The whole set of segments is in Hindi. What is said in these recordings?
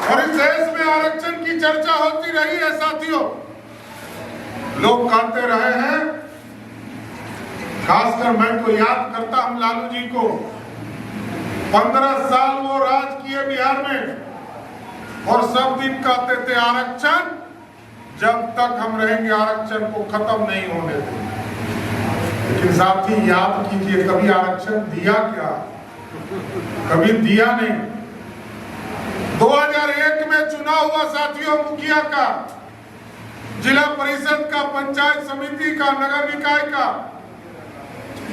और इस देश में आरक्षण की चर्चा होती रही है साथियों, लोग कहते रहे हैं। खासकर मैं तो याद करता हूं लालू जी को, 15 साल वो राज किए बिहार में और सब दिन कहते थे आरक्षण, जब तक हम रहेंगे आरक्षण को खत्म नहीं होने देंगे। लेकिन साथी याद कीजिए, कभी आरक्षण दिया क्या? कभी दिया नहीं। 2001 में चुनाव हुआ साथियों, मुखिया का, जिला परिषद का, पंचायत समिति का, नगर निकाय का,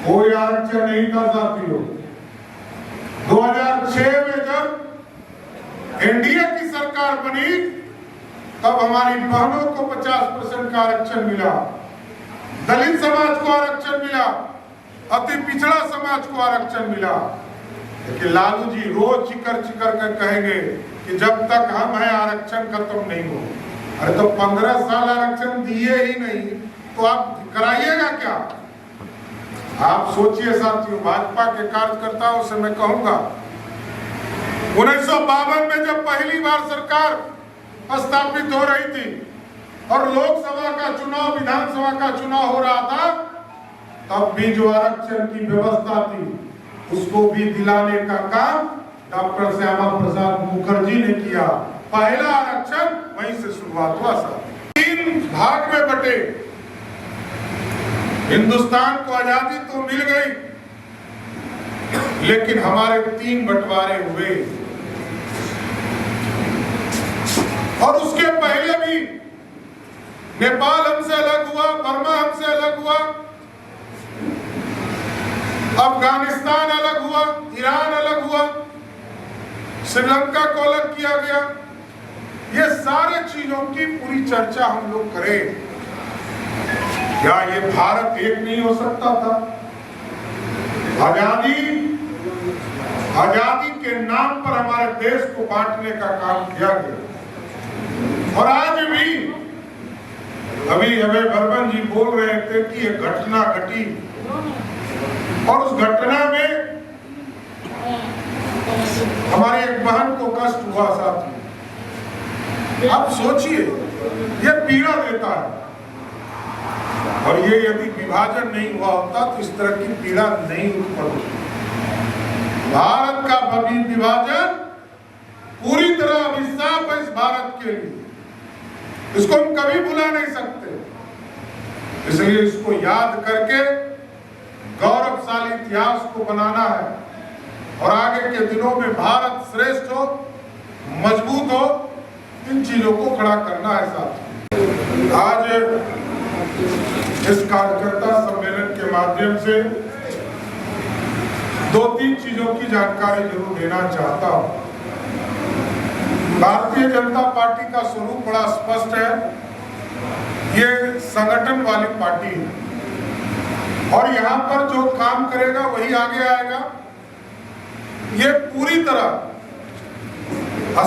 कोई आरक्षण नहीं था साथियों। 2006 में जब एनडीए की सरकार बनी तब हमारी बहनों को 50% का आरक्षण मिला, दलित समाज को आरक्षण मिला, अति पिछड़ा समाज को आरक्षण मिला। लेकिन लालू जी रोज चिकर चिकर कर कहेंगे कि जब तक हम हैं आरक्षण खत्म नहीं हो। अरे तो 15 साल आरक्षण दिए ही नहीं तो आप कराइएगा क्या? आप सोचिए साथियों, भाजपा के कार्यकर्ताओं से मैं कहूंगा, 1952 में जब पहली बार सरकार स्थापित हो रही थी और लोकसभा का चुनाव, विधानसभा का चुनाव हो रहा था, तब भी जो आरक्षण की व्यवस्था थी उसको भी दिलाने का काम डॉक्टर श्यामा प्रसाद मुखर्जी ने किया। पहला आरक्षण वहीं से शुरुआत हुआ। 3 भाग में बटे हिंदुस्तान को आजादी तो मिल गई, लेकिन हमारे 3 बंटवारे हुए। और उसके पहले भी नेपाल हमसे अलग हुआ, बर्मा हमसे अलग हुआ, अफगानिस्तान अलग हुआ, ईरान अलग हुआ, श्रीलंका को अलग किया गया। ये सारे चीजों की पूरी चर्चा हम लोग करें। क्या ये भारत एक नहीं हो सकता था? आजादी के नाम पर हमारे देश को बांटने का काम किया गया। और आज भी अभी अभय बर्मन जी बोल रहे थे कि ये घटना घटी और उस घटना में हमारी एक बहन को कष्ट हुआ साथी। आप सोचिए, ये पीड़ा देता है। और ये यदि विभाजन नहीं हुआ होता तो इस तरह की पीड़ा नहीं उत्पन्न होती। भारत का विभाजन पूरी तरह अभिशाप है इस भारत के लिए, इसको हम कभी भुला नहीं सकते। इसलिए इसको याद करके गौरवशाली इतिहास को बनाना है और आगे के दिनों में भारत श्रेष्ठ हो, मजबूत हो, इन चीजों को खड़ा करना है साथ। आज इस कार्यकर्ता सम्मेलन के माध्यम से 2-3 चीजों की जानकारी जरूर देना चाहता हूं। भारतीय जनता पार्टी का स्वरूप बड़ा स्पष्ट है। ये संगठन वाली पार्टी है और यहाँ पर जो काम करेगा वही आगे आएगा। ये पूरी तरह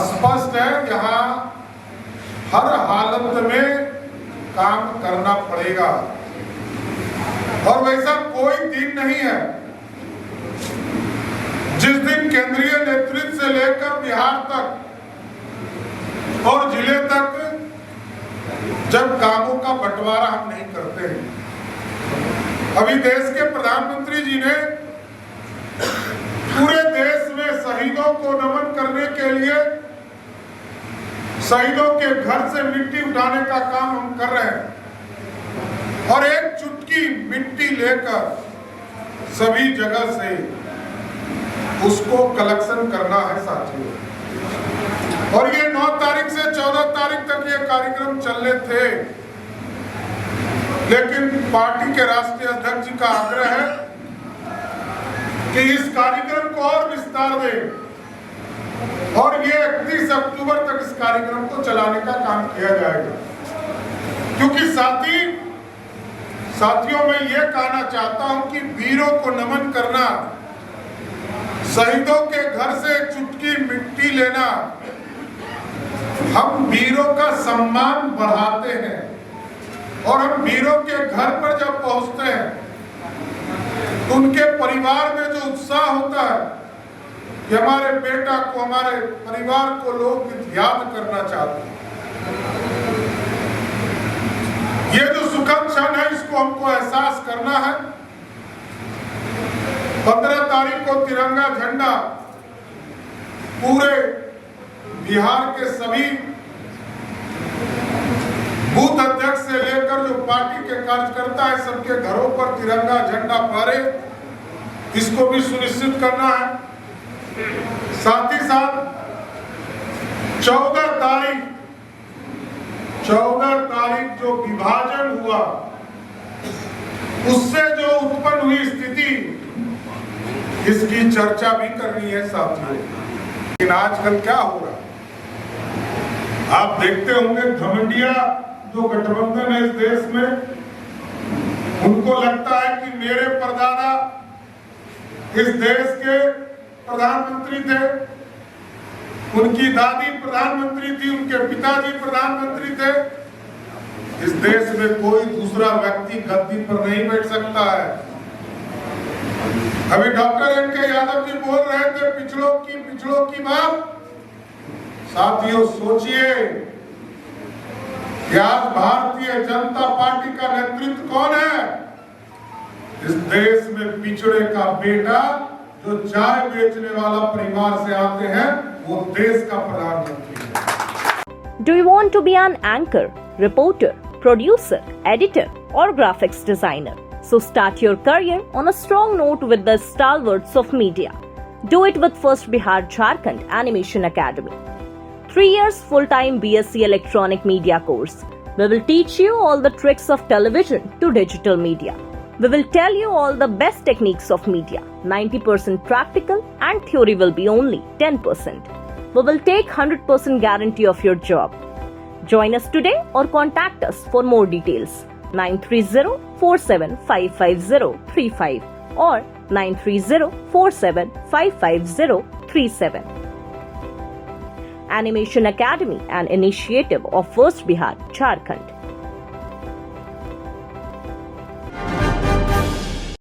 स्पष्ट है। यहाँ हर हालत में काम करना पड़ेगा और वैसा कोई दिन नहीं है जिस दिन केंद्रीय नेतृत्व से लेकर बिहार तक और जिले तक जब कामों का बंटवारा हम नहीं करते हैं। अभी देश के प्रधानमंत्री जी ने पूरे देश में शहीदों को नमन करने के लिए शहीदों के घर से मिट्टी उठाने का काम हम कर रहे हैं और एक चुटकी मिट्टी लेकर सभी जगह से उसको कलेक्शन करना है साथियों। और ये 9 तारीख से 14 तारीख तक ये कार्यक्रम चलने थे, लेकिन पार्टी के राष्ट्रीय अध्यक्ष जी का आग्रह है कि इस कार्यक्रम को और विस्तार दें और ये 31 अक्टूबर तक इस कार्यक्रम को चलाने का काम किया जाएगा। क्योंकि साथियों मैं ये कहना चाहता हूं कि वीरों को नमन करना, शहीदों के घर से चुटकी मिट्टी लेना, हम वीरों का सम्मान बढ़ाते हैं और हम वीरों के घर पर जब पहुंचते हैं तो उनके परिवार में जो उत्साह होता है कि हमारे बेटा को, हमारे परिवार को लोग याद करना चाहते हैं। ये जो सुखद क्षण है इसको हमको एहसास करना है। 15 तारीख को तिरंगा झंडा पूरे बिहार के सभी बूथ अध्यक्ष से लेकर जो पार्टी के कार्यकर्ता है सबके घरों पर तिरंगा झंडा फहरे, इसको भी सुनिश्चित करना है। साथ ही साथ 14 तारीख जो विभाजन हुआ उससे जो उत्पन्न हुई स्थिति, इसकी चर्चा भी करनी है साथियों। लेकिन आजकल क्या हो रहा है आप देखते होंगे, घमंडिया जो गठबंधन है इस देश में, उनको लगता है कि मेरे परदादा इस देश के प्रधानमंत्री थे, उनकी दादी प्रधानमंत्री थी, उनके पिताजी प्रधानमंत्री थे। इस देश में कोई दूसरा व्यक्ति गद्दी पर नहीं बैठ सकता है। अभी डॉक्टर एन.के. यादव जी बोल रहे थे पिछड़ों की बात। साथियों सोचिए कि आज भारतीय जनता पार्टी का नेतृत्व कौन है? इस देश में पिछड़े का बेटा जो चाय बेचने वाला परिवार से आते हैं वो देश का प्रधानमंत्री है। Do you want to be an anchor, reporter, producer, editor or graphics designer? So start your career on a strong note with the stalwarts of media. Do it with First Bihar Jharkhand Animation Academy. 3 years full-time BSc Electronic Media course. We will teach you all the tricks of television to digital media. We will tell you all the best techniques of media. 90% practical and theory will be only 10%. We will take 100% guarantee of your job. Join us today or contact us for more details. 930-47-55035 or 930-47-55037. Animation Academy, an initiative of First Bihar Jharkhand.